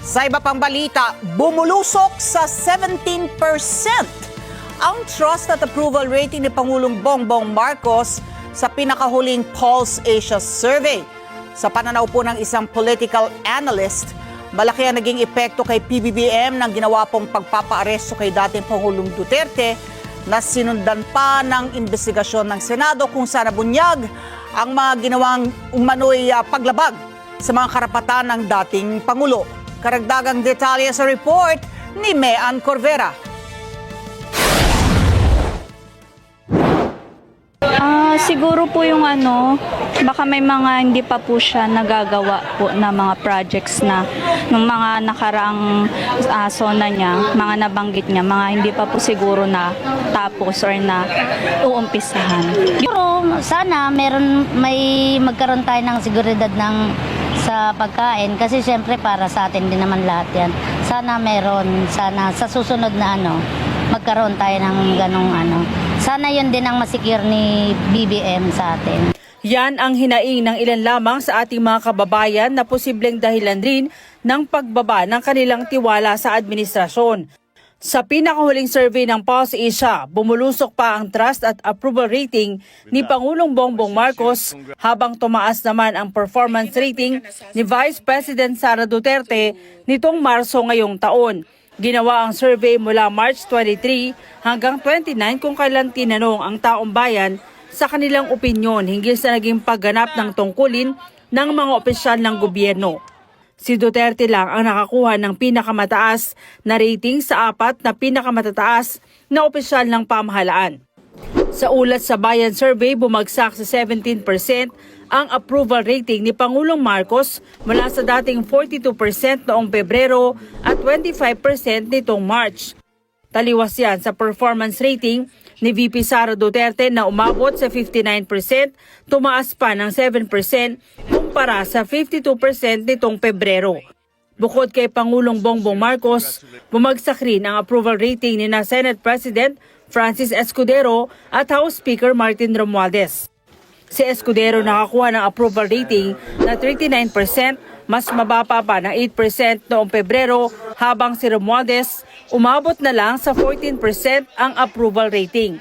Sa iba pang balita, bumulusok sa 17% ang trust at approval rating ni Pangulong Bongbong Marcos sa pinakahuling Pulse Asia Survey. Sa pananaw po ng isang political analyst, malaki ang naging epekto kay PBBM ng ginawa pong pagpapaaresto kay dating Pangulong Duterte na sinundan pa ng investigasyon ng Senado kung saan nabunyag ang mga ginawang umano'y paglabag sa mga karapatan ng dating Pangulo. Karagdagang detalye sa report ni Mean Corvera. Siguro po yung baka may mga hindi pa po siya nagagawa po na mga projects na ng mga nakaraang zona niya, mga nabanggit niya, mga hindi pa po siguro na tapos or na uumpisahan. Pero sana may magkaroon tayo ng seguridad sa pagkain kasi syempre para sa atin din naman lahat yan. Sana sana sa susunod na magkaroon tayo ng ganong Sana yun din ang masikir ni BBM sa atin. Yan ang hinaing ng ilan lamang sa ating mga kababayan na posibleng dahilan rin ng pagbaba ng kanilang tiwala sa administrasyon. Sa pinakahuling survey ng Pulse Asia, bumulusok pa ang trust at approval rating ni Pangulong Bongbong Marcos habang tumaas naman ang performance rating ni Vice President Sara Duterte nitong Marso ngayong taon. Ginawa ang survey mula March 23 hanggang 29 kung kailan tinanong ang taong bayan sa kanilang opinyon hinggil sa naging pagganap ng tungkulin ng mga opisyal ng gobyerno. Si Duterte lang ang nakakuha ng pinakamataas na rating sa 4 na pinakamatataas na opisyal ng pamahalaan. Sa Ulat sa Bayan survey, bumagsak sa 17% ang approval rating ni Pangulong Marcos mula sa dating 42% noong Pebrero at 25% nitong March. Taliwas yan sa performance rating ni VP Sara Duterte na umabot sa 59%, tumaas pa ng 7% kumpara sa 52% nitong Pebrero. Bukod kay Pangulong Bongbong Marcos, bumagsak rin ang approval rating ni na Senate President Francis Escudero at House Speaker Martin Romualdez. Si Escudero nakakuha ng approval rating na 39%, mas mababa pa ng 8% noong Pebrero, habang si Romualdez umabot na lang sa 14% ang approval rating.